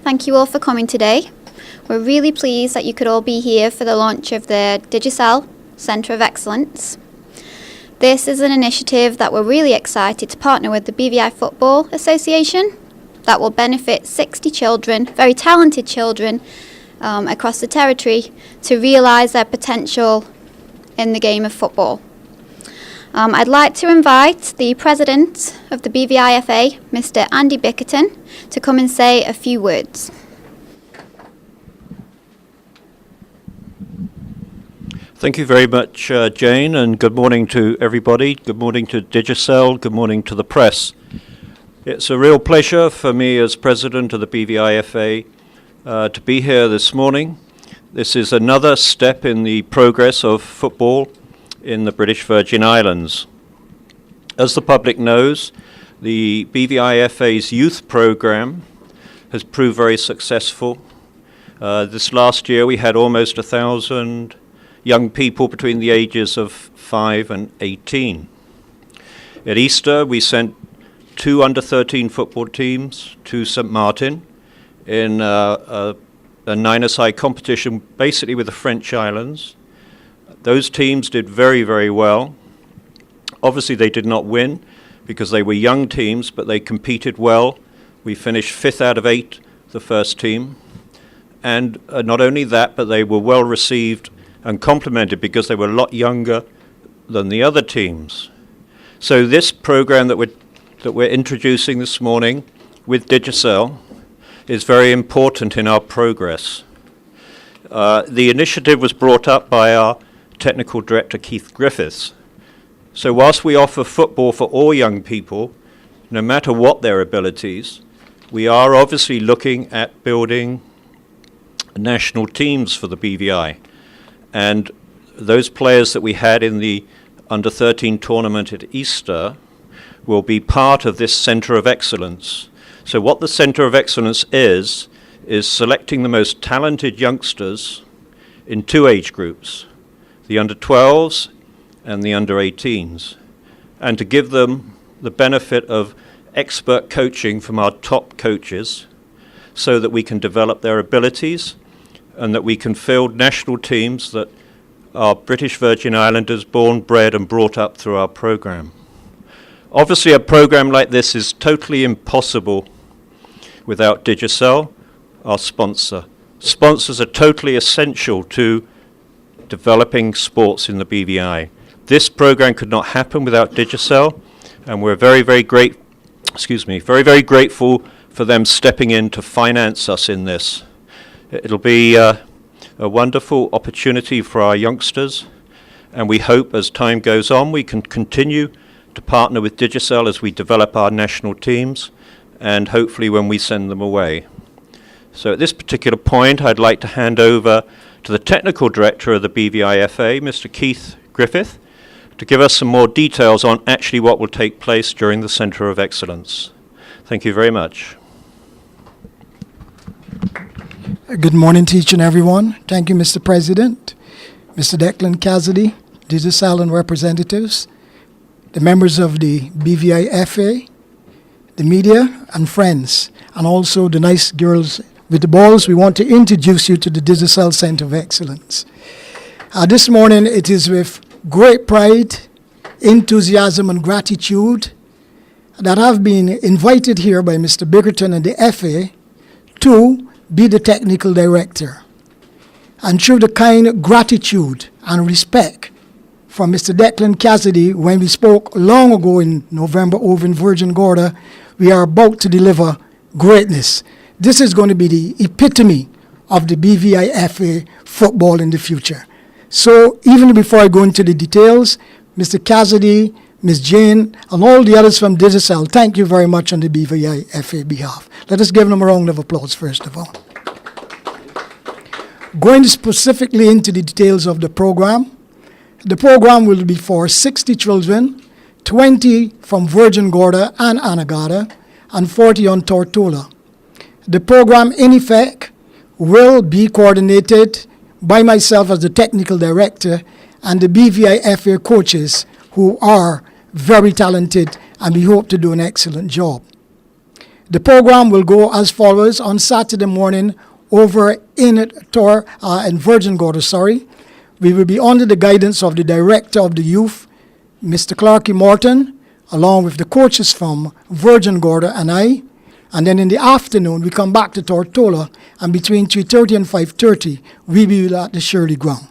Thank you all for coming today. We're really pleased that you could all be here for the launch of the Digicel Centre of Excellence. This is an initiative that we're really excited to partner with the BVI Football Association that will benefit 60 children, very talented children across the territory, to realise their potential in the game of football. I'd like to invite the President of the BVIFA, Mr. Andy Bickerton, to come and say a few words. Thank you very much, Jane, and good morning to everybody. Good morning to Digicel, good morning to the press. It's a real pleasure for me as President of the BVIFA to be here this morning. This is another step in the progress of football in the British Virgin Islands. As the public knows, the BVIFA's youth program has proved very successful. This last year we had almost 1,000 young people between the ages of 5 and 18. At Easter we sent 2 under-13 football teams to St Martin in a nine-a-side competition basically with the French islands. Those teams did very, very well. Obviously they did not win because they were young teams, but they competed well. We finished 5th out of 8, the first team. And not only that, but they were well received and complimented because they were a lot younger than the other teams. So this program that we're introducing this morning with Digicel is very important in our progress. The initiative was brought up by our Technical Director, Keith Griffiths. So whilst we offer football for all young people, no matter what their abilities, we are obviously looking at building national teams for the BVI. And those players that we had in the under-13 tournament at Easter will be part of this Centre of Excellence. So what the Centre of Excellence is selecting the most talented youngsters in 2 age groups, the under-12s and the under-18s, and to give them the benefit of expert coaching from our top coaches so that we can develop their abilities and that we can field national teams that are British Virgin Islanders born, bred and brought up through our program. Obviously a program like this is totally impossible without Digicel, our sponsor. Sponsors are totally essential to developing sports in the BVI. This program could not happen without Digicel, and we're very, very grateful for them stepping in to finance us in this. It'll be a wonderful opportunity for our youngsters, and we hope as time goes on we can continue to partner with Digicel as we develop our national teams and hopefully when we send them away. So at this particular point I'd like to hand over to the Technical Director of the BVIFA, Mr. Keith Griffith, to give us some more details on actually what will take place during the Centre of Excellence. Thank you very much. Good morning to each and everyone. Thank you, Mr. President, Mr. Declan Cassidy, Digicel and representatives, the members of the BVIFA, the media and friends, and also the nice girls with the balls. We want to introduce you to the Digicel Centre of Excellence. This morning it is with great pride, enthusiasm and gratitude that I've been invited here by Mr. Bickerton and the FA to be the technical director. And through the kind gratitude and respect from Mr. Declan Cassidy when we spoke long ago in November over in Virgin Gorda, we are about to deliver greatness. This is going to be the epitome of the BVIFA football in the future. So even before I go into the details, Mr. Cassidy, Ms. Jane, and all the others from Digicel, thank you very much on the BVIFA behalf. Let us give them a round of applause first of all. Going specifically into the details of the program will be for 60 children, 20 from Virgin Gorda and Anegada, and 40 on Tortola. The program, in effect, will be coordinated by myself as the technical director and the BVIFA coaches who are very talented and we hope to do an excellent job. The program will go as follows on Saturday morning over in Virgin Gorda, We will be under the guidance of the Director of the Youth, Mr. Clarky Morton, along with the coaches from Virgin Gorda and I. And then in the afternoon, we come back to Tortola, and between 3:30 and 5:30, we will be at the Shirley Ground.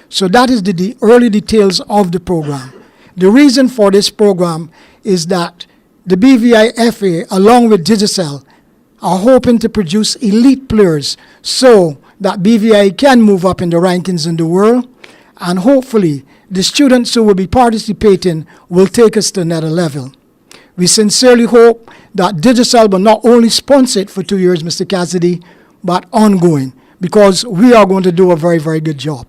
So that is the early details of the program. The reason for this program is that the BVI-FA, along with Digicel, are hoping to produce elite players so that BVI can move up in the rankings in the world, and hopefully the students who will be participating will take us to another level. We sincerely hope that Digicel will not only sponsor it for 2 years, Mr. Cassidy, but ongoing, because we are going to do a very, very good job.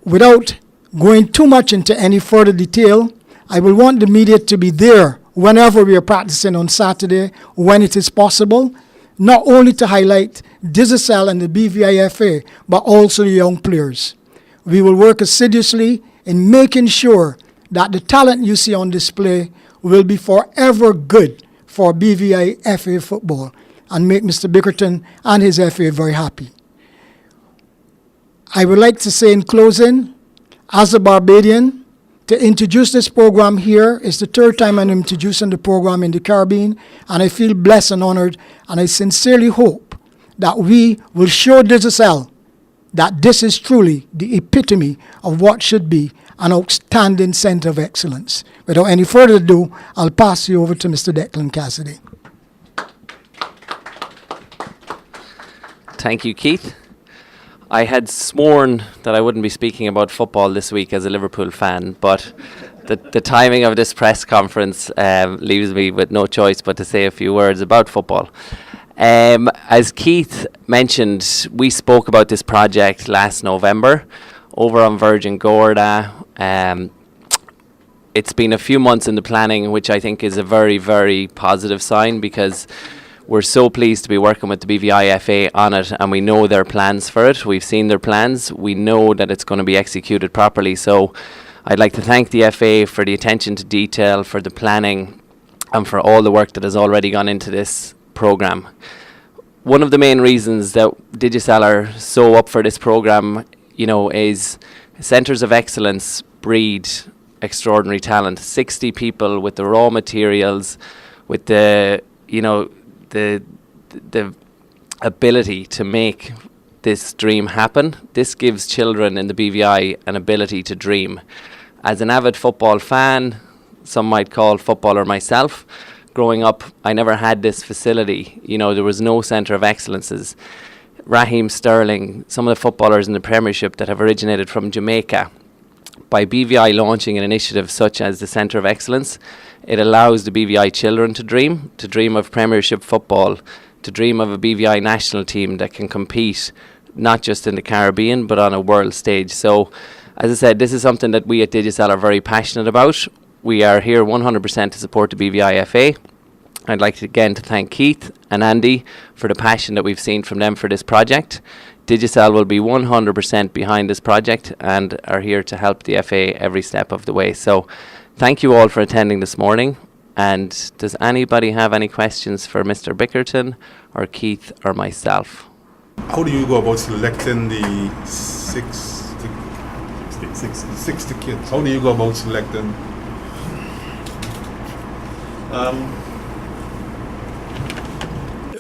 Without going too much into any further detail, I will want the media to be there whenever we are practicing on Saturday, when it is possible, not only to highlight Digicel and the BVI-FA, but also the young players. We will work assiduously in making sure that the talent you see on display will be forever good for BVI-FA football and make Mr. Bickerton and his FA very happy. I would like to say in closing, as a Barbadian, to introduce this program here is the third time I'm introducing the program in the Caribbean, and I feel blessed and honored, and I sincerely hope that we will show Digicel that this is truly the epitome of what should be an outstanding center of excellence. Without any further ado, I'll pass you over to Mr. Declan Cassidy. Thank you, Keith. I had sworn that I wouldn't be speaking about football this week as a Liverpool fan, but the timing of this press conference leaves me with no choice but to say a few words about football. As Keith mentioned, we spoke about this project last November over on Virgin Gorda. It's been a few months in the planning, which I think is a very, very positive sign, because we're so pleased to be working with the BVI-FA on it, and we know their plans for it. We've seen their plans. We know that it's going to be executed properly. So I'd like to thank the FA for the attention to detail, for the planning, and for all the work that has already gone into this programme. One of the main reasons that Digicel are so up for this programme, is centres of excellence breed extraordinary talent. 60 people with the raw materials, with the ability to make this dream happen. This gives children in the BVI an ability to dream. As an avid football fan, some might call footballer myself, growing up, I never had this facility. There was no centre of excellences. Raheem Sterling, some of the footballers in the Premiership that have originated from Jamaica. By BVI launching an initiative such as the Centre of Excellence, it allows the BVI children to dream of Premiership football, to dream of a BVI national team that can compete not just in the Caribbean but on a world stage. So, as I said, this is something that we at Digicel are very passionate about. We are here 100% to support the BVI-FA. I'd like to thank Keith and Andy for the passion that we've seen from them for this project. Digicel will be 100% behind this project and are here to help the FA every step of the way. So thank you all for attending this morning. And does anybody have any questions for Mr. Bickerton or Keith or myself? How do you go about selecting the 60 kids? How do you go about selecting?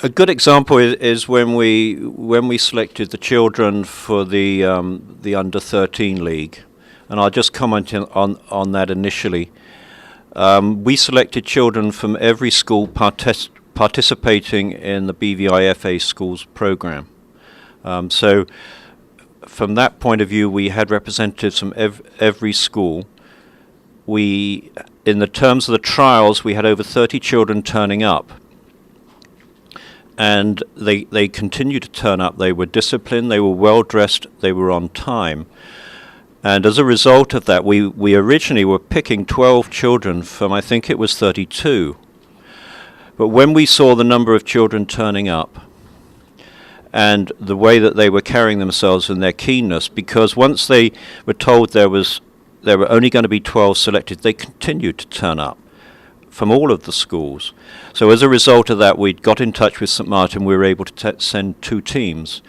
A good example is when we selected the children for the under 13 league, and I'll just comment on that initially. We selected children from every school participating in the BVI-FA schools program. So from that point of view, we had representatives from every school. In the terms of the trials, we had over 30 children turning up. And they continued to turn up. They were disciplined, they were well dressed, they were on time. And as a result of that, we originally were picking 12 children from, I think it was 32. But when we saw the number of children turning up and the way that they were carrying themselves and their keenness, because once they were told there were only going to be 12 selected, they continued to turn up from all of the schools. So as a result of that, we got in touch with St Martin. We were able to send 2 teams.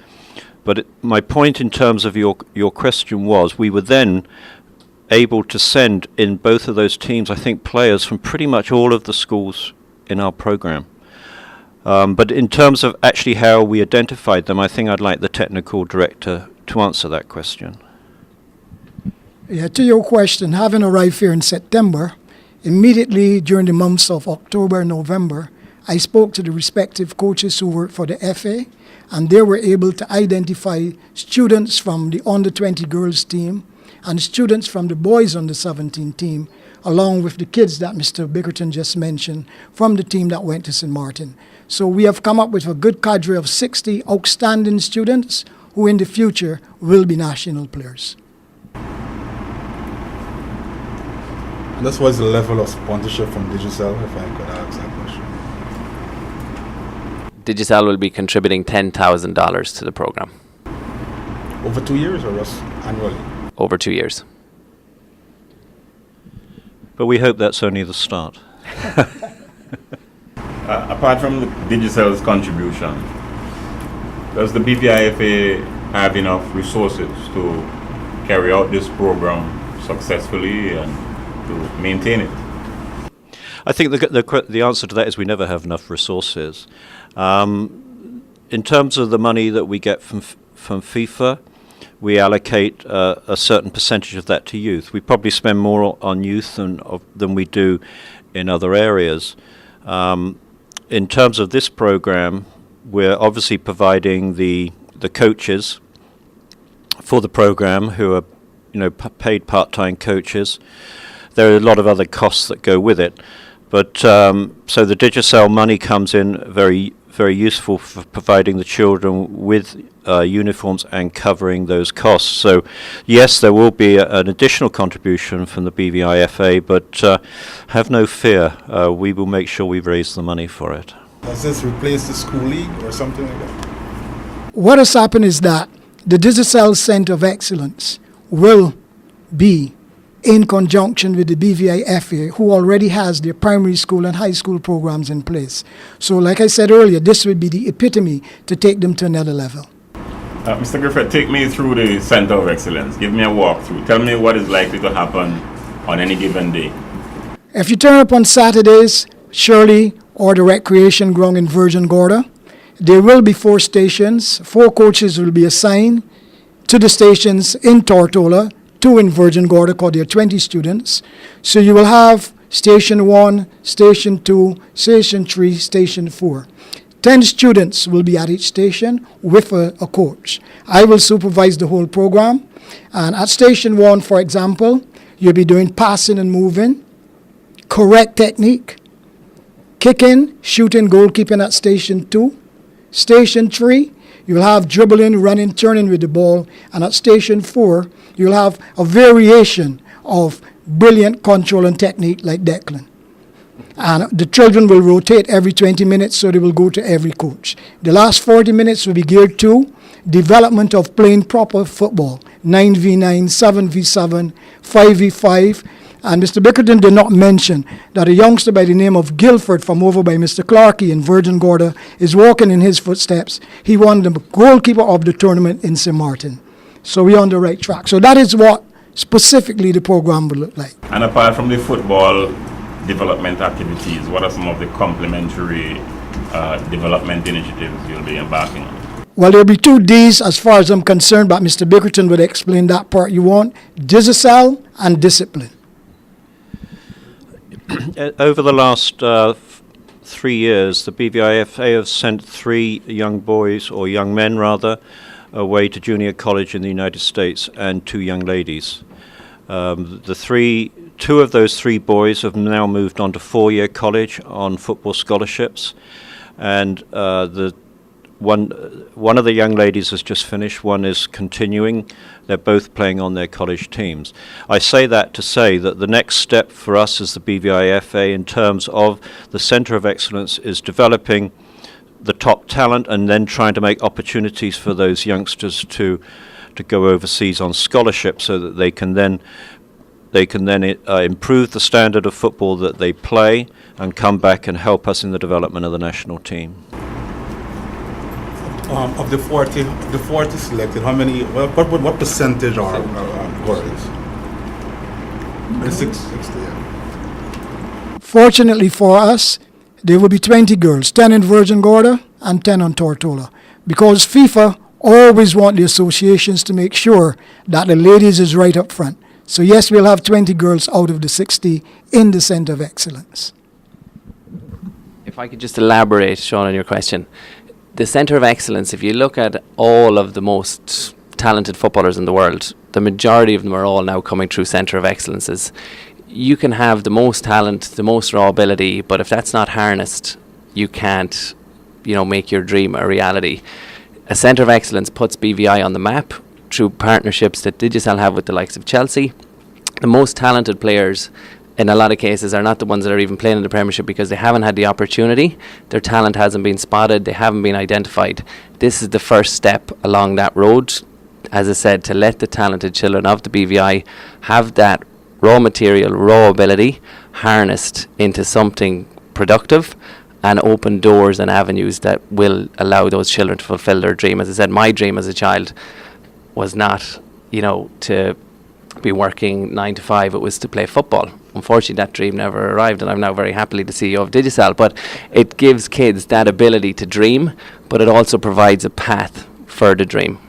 But my point in terms of your question was, we were then able to send in both of those teams, I think, players from pretty much all of the schools in our program. But in terms of actually how we identified them, I think I'd like the technical director to answer that question. Yeah, to your question, having arrived here in September, immediately during the months of October and November, I spoke to the respective coaches who work for the FA, and they were able to identify students from the under-20 girls team and students from the boys under-17 team, along with the kids that Mr. Bickerton just mentioned from the team that went to St. Martin. So we have come up with a good cadre of 60 outstanding students who in the future will be national players. And that's what's the level of sponsorship from Digicel, if I could ask that question. Digicel will be contributing $10,000 to the program Over 2 years or just annually? over 2 years. But we hope that's only the start. Apart from the Digicel's contribution, does the BVIFA have enough resources to carry out this program successfully and to maintain it? I think the answer to that is we never have enough resources. In terms of the money that we get from FIFA, we allocate a certain percentage of that to youth. We probably spend more on youth than we do in other areas. In terms of this program, we're obviously providing the coaches for the program, who are paid part-time coaches. There are a lot of other costs that go with it, but so the Digicel money comes in very, very useful for providing the children with uniforms and covering those costs. So yes, there will be an additional contribution from the BVIFA, but have no fear, we will make sure we raise the money for it. Does this replace the school league or something like that? What has happened is that the Digicel Center of Excellence will be in conjunction with the BVIFA, who already has their primary school and high school programs in place. So like I said earlier, this would be the epitome to take them to another level. Mr. Griffith, take me through the Center of Excellence. Give me a walkthrough. Tell me what is likely to happen on any given day. If you turn up on Saturdays, Shirley or the recreation ground in Virgin Gorda, there will be 4 stations. 4 coaches will be assigned to the stations in Tortola, 2 in Virgin Gorda, because there are 20 students. So you will have Station 1, Station 2, Station 3, Station 4. 10 students will be at each station with a coach. I will supervise the whole program. And at Station 1, for example, you'll be doing passing and moving, correct technique, kicking, shooting, goalkeeping at Station 2. Station 3, you'll have dribbling, running, turning with the ball. And at Station 4, you'll have a variation of brilliant control and technique like Declan. And the children will rotate every 20 minutes, so they will go to every coach. The last 40 minutes will be geared to development of playing proper football, 9v9, 7v7, 5v5. And Mr. Bickerton did not mention that a youngster by the name of Guilford from over by Mr. Clarkey in Virgin Gorda is walking in his footsteps. He won the goalkeeper of the tournament in St. Martin. So we're on the right track. So that is what specifically the program will look like. And apart from the football development activities, what are some of the complementary development initiatives you'll be embarking on? Well, there'll be 2 Ds as far as I'm concerned, but Mr. Bickerton would explain that part you want. Digicel and discipline. Over the last 3 years, the BVIFA have sent 3 young boys, or young men rather, away to junior college in the United States, and 2 young ladies. 2 of those 3 boys have now moved on to 4-year college on football scholarships, and one of the young ladies has just finished, one is continuing. They're both playing on their college teams. I say that to say that the next step for us as the BVIFA in terms of the Centre of Excellence is developing the top talent and then trying to make opportunities for those youngsters to go overseas on scholarship, so that they they can then improve the standard of football that they play and come back and help us in the development of the national team. Of the 40 selected, how many? What percentage are girls? 60. Yeah. Fortunately for us, there will be 20 girls, 10 in Virgin Gorda and 10 on Tortola, because FIFA always want the associations to make sure that the ladies is right up front. So yes, we'll have 20 girls out of the 60 in the Centre of Excellence. If I could just elaborate, Sean, on your question. The Centre of Excellence, if you look at all of the most talented footballers in the world, the majority of them are all now coming through Centre of Excellences. You can have the most talent, the most raw ability, but if that's not harnessed, you can't, make your dream a reality. A Centre of Excellence puts BVI on the map through partnerships that Digicel have with the likes of Chelsea. The most talented players in a lot of cases are not the ones that are even playing in the Premiership because they haven't had the opportunity. Their talent hasn't been spotted. They haven't been identified. This is the first step along that road, as I said, to let the talented children of the BVI have that raw material, raw ability harnessed into something productive and open doors and avenues that will allow those children to fulfill their dream. As I said, my dream as a child was not, to be working 9 to 5. It was to play football. Unfortunately, that dream never arrived, and I'm now very happily the CEO of Digicel. But it gives kids that ability to dream, but it also provides a path for the dream.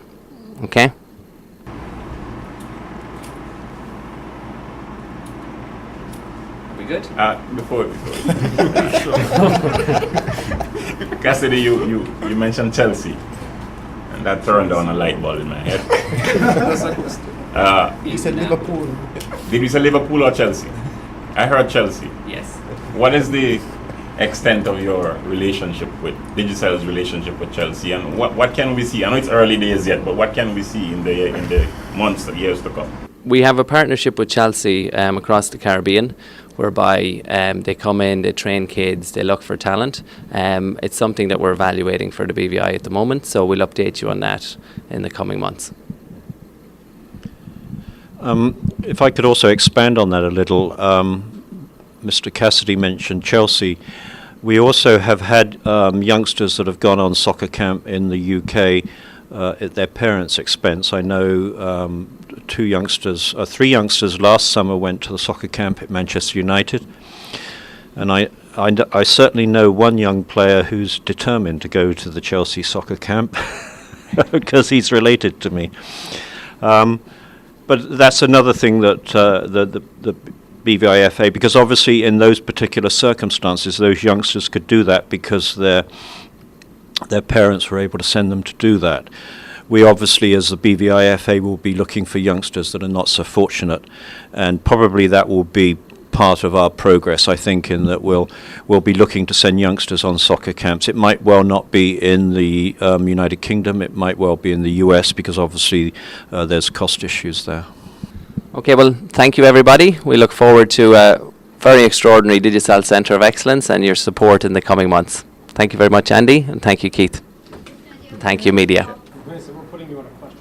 Okay? We good? Before. Cassidy, you mentioned Chelsea, and that turned on a light bulb in my head. He said Liverpool. Did you say Liverpool or Chelsea? I heard Chelsea. Yes. What is the extent of your relationship with Digicel's relationship with Chelsea, and what can we see? I know it's early days yet, but what can we see in the months and years to come? We have a partnership with Chelsea across the Caribbean, whereby they come in, they train kids, they look for talent. It's something that we're evaluating for the BVI at the moment, so we'll update you on that in the coming months. If I could also expand on that a little, Mr. Cassidy mentioned Chelsea. We also have had youngsters that have gone on soccer camp in the UK at their parents' expense. I know three youngsters last summer went to the soccer camp at Manchester United, and I certainly know one young player who's determined to go to the Chelsea soccer camp because he's related to me. But that's another thing that the BVIFA, because obviously in those particular circumstances, those youngsters could do that because their parents were able to send them to do that. We obviously, as the BVIFA, will be looking for youngsters that are not so fortunate, and probably that will be part of our progress, I think, in that we'll be looking to send youngsters on soccer camps. It might well not be in the United Kingdom, it might well be in the US, because obviously there's cost issues there. Okay, well, thank you, everybody. We look forward to a very extraordinary Digicel Centre of Excellence and your support in the coming months. Thank you very much, Andy, and thank you, Keith. Thank you, media. We're putting you on a question.